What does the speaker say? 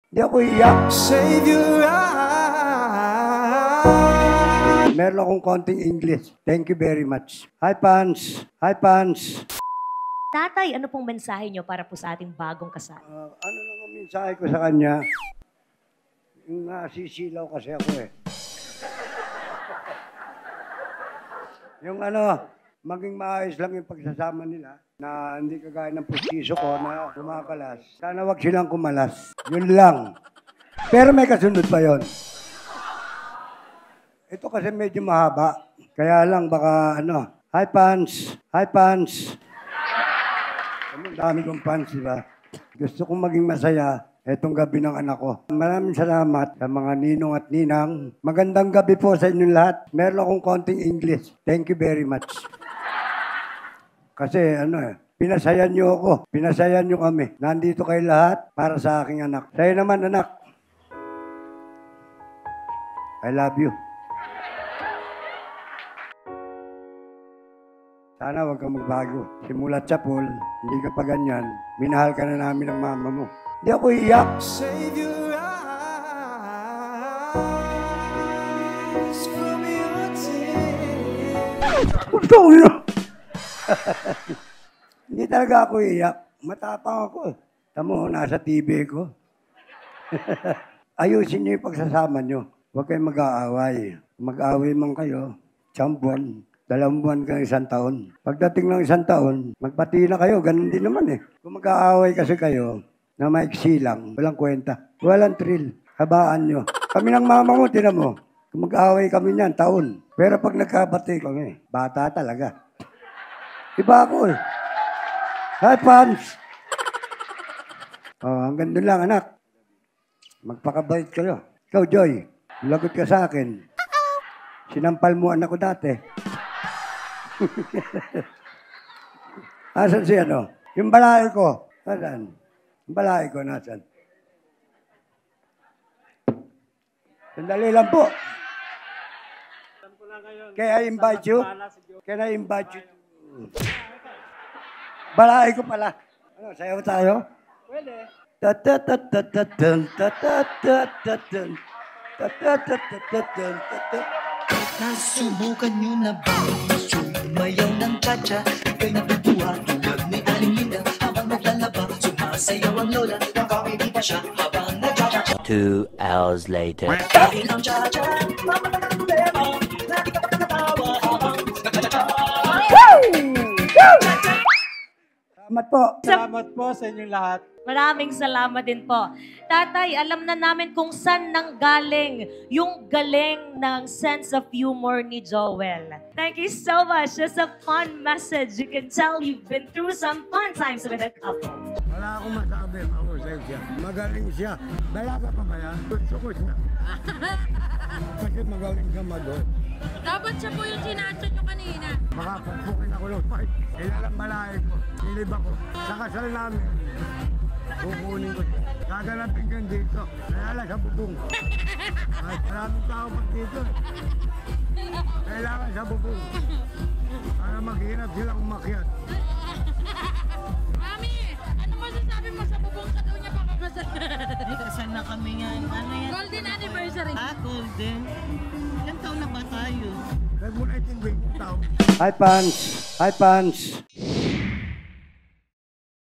Hindi ako iyak. Save your eyes. Meron akong konting English. Thank you very much. Hi, Pans. Hi, Pans. Tatay, ano pong mensahe nyo para po sa ating bagong kasal? Ano lang ang mensahe ko sa kanya? Yung nasisilaw kasi ako eh. Yung maging maayos lang yung pagsasama nila na hindi kagaya ng pustiso ko na kumakalas. Sana wag silang kumalas. Yun lang. Pero may kasunod pa yon. Ito kasi medyo mahaba. Kaya lang baka Hi, Pans. Hi, Pans. Ang dami kong fans, di ba? Gusto kong maging masaya etong gabi ng anak ko. Maraming salamat sa mga ninong at ninang. Magandang gabi po sa inyong lahat. Meron akong konting English. Thank you very much. Kasi pinasayan niyo ako. Pinasayan niyo kami. Nandito kayo lahat para sa aking anak. Sa'yo naman, anak. I love you. Sana huwag kang magbago. Simulat sa pool, hindi ka pa ganyan. Minahal ka na namin ng mama mo. Hindi ako iyak. Save your eyes from your tears. Hindi talaga ako iyak. Matapang ako. Tamo, nasa TV ko. Ayusin niyo yung pagsasama niyo. Huwag kayong mag-aaway. Mag-aaway man kayo, 1 buwan. 2 buwan ka 1 taon. Pagdating ng 1 taon, magpati na kayo. Ganun din naman eh. Kung mag-aaway kasi kayo, na maiksi lang, walang kwenta. Walang thrill. Habaan nyo. Kami ng mama mo, tinan mo. Kung mag-aaway kami niyan, taon. Pero pag nagkabati kami, bata talaga. Iba ako eh. Hi, Pans! Hanggang doon lang, anak. Magpakabait kayo. Ikaw, Joy, lagot ka sa akin. Sinampal mo anak ko dati. Asan si Yung balay ko. Asan? Yung balay ko, nasan? Sandali lang po. Can I invite you? Can I invite you? Balay ko pala. Sayaw tayo? Pwede. Nasubukan nyo na ba sumayaw ng cha-cha? Ika'y natutuwa tulad ni Aling Linda. Habang naglalaba, sumasayaw ang lola. Nakakiti pa siya habang nag-cha-cha. 2 hours later. Dahil ang cha-cha, mamamatang ang problema. Lagi ka pa nakatawa habang nag-cha-cha. Salamat po. Salamat po sa inyong lahat. Maraming salamat din po. Tatay, alam na namin kung saan nanggaling yung galing ng sense of humor ni Joel. Thank you so much. Just a fun message. You can tell you've been through some fun times with a couple. Wala akong masabi. Ako sa'yo siya. Magaling siya. Dalaga pa ba yan? Gusto ko siya. Bakit magaling ka mag-o? Dapat siya po yung sinatchat nyo kanina. Makapagpukin ako ng fight. Ilalang balay ko. Ilib ako. Sa kasal namin. Kukunin ko siya. Gaganapin ko dito. Nalala sa bubong. Ay, maraming tao pag dito. Kailangan sa bubong. Para maghirap silang umakyat. Mami, ano masasabi mo sa bubong sa daw niya pakakasal? Kasal na kami yan. Ano yan? Golden anniversary. Golden. Ilang taon na ba tayo? Huwag mo na itindig yung tao. Hi, Pans. Hi, Pans.